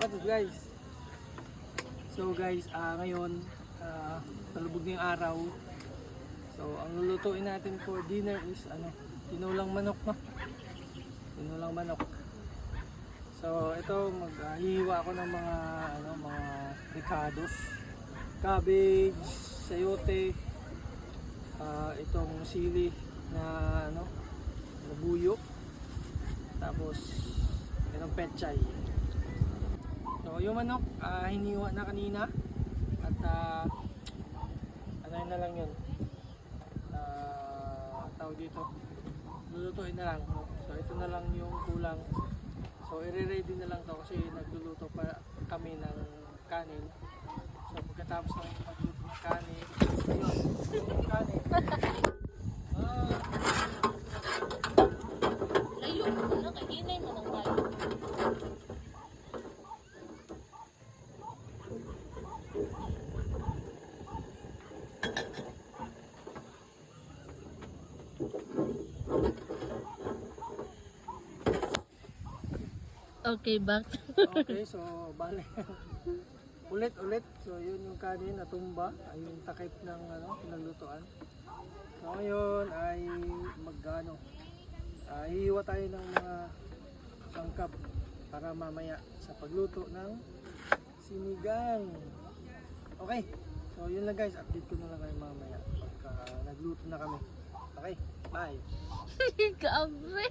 What's guys? So guys, ngayon palubog na yung araw. So ang lulutuin natin for dinner is tinulang manok, no? Tinulang manok. So ito maghihiwa ako ng mga ricados, cabbage, sayote, itong sili na labuyo, tapos itong pechay. So yung manok hiniwa na kanina at na lang yun, tawag dito, lulutuin na lang, no? So ito na lang yung kulang. So i-ready na lang to kasi nagluluto pa kami ng kanin. So pagkatapos ng magluto ng kanin, yun, yung kanin. Layo mo na, kainay mo ng kayo. Okay, back. Okay, so bale. Ulit. So yun yung kanin na tumba, ay yung takip ng pinaglutuan. So ngayon ay hihiwa tayo ng mga sangkap para mamaya sa pagluto ng sinigang. Okay. So yun lang guys, update ko na lang kayo mamaya pagka nagluto na kami. Okay, bye. Kabe.